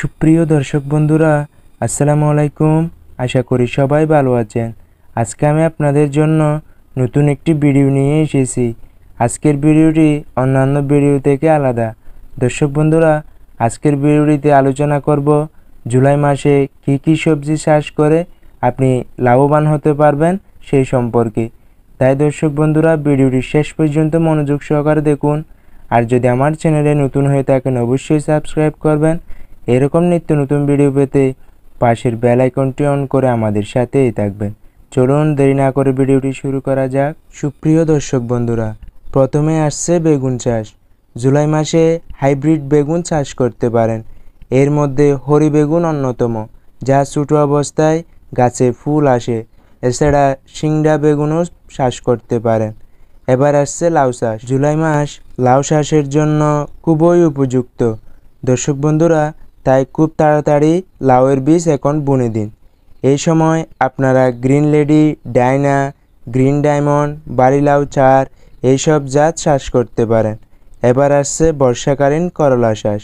সুপ্রিয় দর্শক বন্ধুরা, আসসালামু আলাইকুম। আশা করি সবাই ভালো আছেন। আজকে আমি আপনাদের জন্য নতুন একটি ভিডিও নিয়ে এসেছি। আজকের ভিডিওটি অন্যান্য ভিডিও থেকে আলাদা। দর্শক বন্ধুরা, আজকের ভিডিওটিতে আলোচনা করব জুলাই মাসে কী সবজি চাষ করে আপনি লাভবান হতে পারবেন সেই সম্পর্কে। তাই দর্শক বন্ধুরা, ভিডিওটি শেষ পর্যন্ত মনোযোগ সহকারে দেখুন। আর যদি আমার চ্যানেলে নতুন হয়ে থাকেন অবশ্যই সাবস্ক্রাইব করবেন। এরকম নিত্য নতুন ভিডিও পেতে পাশের বেল আইকনটি অন করে আমাদের সাথেই থাকবেন। চলুন দেরি না করে ভিডিওটি শুরু করা যাক। সুপ্রিয় দর্শক বন্ধুরা, প্রথমে আসছে বেগুন চাষ। জুলাই মাসে হাইব্রিড বেগুন চাষ করতে পারেন। এর মধ্যে হরি বেগুন অন্যতম, যা ছোটো অবস্থায় গাছে ফুল আসে। এছাড়া সিংড়া বেগুনও চাষ করতে পারেন। এবার আসছে লাউ চাষ। জুলাই মাস লাউ চাষের জন্য খুবই উপযুক্ত দর্শক বন্ধুরা, তাই খুব তাড়াতাড়ি লাউয়ের বীজ এখন বুনে দিন। এই সময় আপনারা green lady, Dyna, green diamond, বাড়ি লাউ 4 এইসব জাত চাষ করতে পারেন। এবার আসছে বর্ষাকালীন করলা চাষ।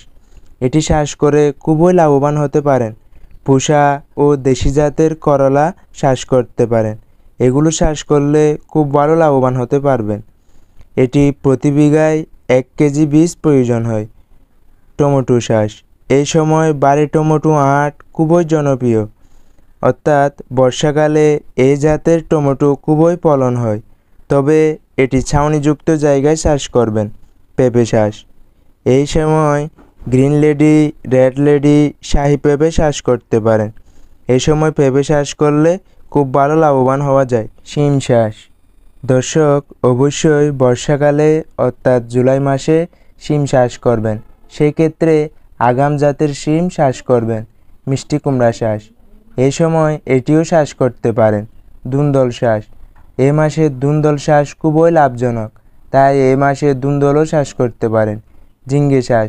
এটি চাষ করে খুবই লাভবান হতে পারেন। পুষা ও দেশি জাতের করলা চাষ করতে পারেন। এগুলো চাষ করলে খুব ভালো লাভবান হতে পারবেন। এটি প্রতি বিঘায় 1 কেজি বীজ প্রয়োজন হয়। টমেটো চাষ। এই সময় বাড়ি টমেটো 8 খুবই জনপ্রিয়, অর্থাৎ বর্ষাকালে এই জাতের টমেটো খুবই ফলন হয়। তবে এটি ছাউনিযুক্ত জায়গায় চাষ করবেন। পেঁপে চাষ। এই সময় গ্রিন লেডি, রেড লেডি, শাহী পেঁপে চাষ করতে পারেন। এই সময় পেঁপে চাষ করলে খুব ভালো লাভবান হওয়া যায়। শিম চাষ। দর্শক, অবশ্যই বর্ষাকালে অর্থাৎ জুলাই মাসে শিম চাষ করবেন। সেই ক্ষেত্রে আগাম জাতের শিম চাষ করবেন। মিষ্টি কুমড়া চাষ। এই সময় এটিও চাষ করতে পারেন। ধুন্দল চাষ। এই মাসে ধুন্দল চাষ খুবই লাভজনক, তাই এই মাসে ধুন্দলও চাষ করতে পারেন। ঝিঙ্গে চাষ।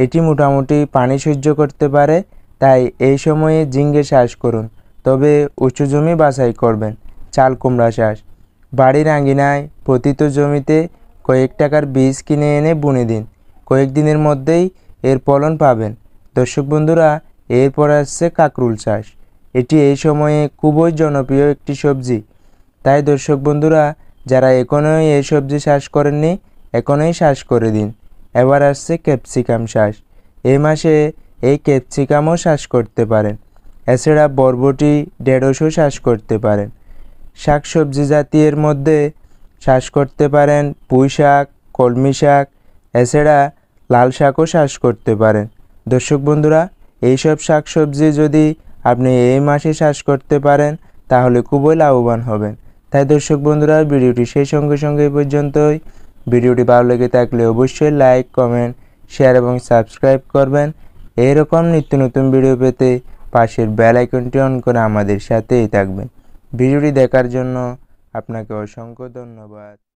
এটি মোটামুটি পানি সহ্য করতে পারে, তাই এই সময়ে ঝিঙ্গে চাষ করুন, তবে উঁচু জমি বাছাই করবেন। চাল কুমড়া চাষ। বাড়ির আঙ্গিনায় পতিত জমিতে কয়েক টাকার বীজ কিনে এনে বুনে দিন। কয়েকদিনের মধ্যেই এর ফলন পাবেন। দর্শক বন্ধুরা, এরপর আসছে কাঁকরোল চাষ। এটি এই সময়ে খুবই জনপ্রিয় একটি সবজি। তাই দর্শক বন্ধুরা, যারা এখনই এই সবজি চাষ করেননি, এখনই চাষ করে দিন। এবার আসছে ক্যাপসিকাম চাষ। এই মাসে এই ক্যাপসিকামও চাষ করতে পারেন। এছাড়া বরবটি, ঢেঁড়সও চাষ করতে পারেন। শাক সবজি জাতীয়ের মধ্যে চাষ করতে পারেন পুঁই শাক, কলমি শাক, এছাড়া লাল শাকও চাষ করতে পারেন। দর্শক বন্ধুরা, এইসব শাক সবজি যদি আপনি এই মাসে চাষ করতে পারেন তাহলে খুবই লাভবান হবেন। তাই দর্শক বন্ধুরা, ভিডিওটি সেই সঙ্গে এই পর্যন্তই। ভিডিওটি ভালো লেগে থাকলে অবশ্যই লাইক, কমেন্ট, শেয়ার এবং সাবস্ক্রাইব করবেন। এরকম নিত্য নতুন ভিডিও পেতে পাশের বেল আইকনটি অন করে আমাদের সাথেই থাকবেন। ভিডিওটি দেখার জন্য আপনাকে অসংখ্য ধন্যবাদ।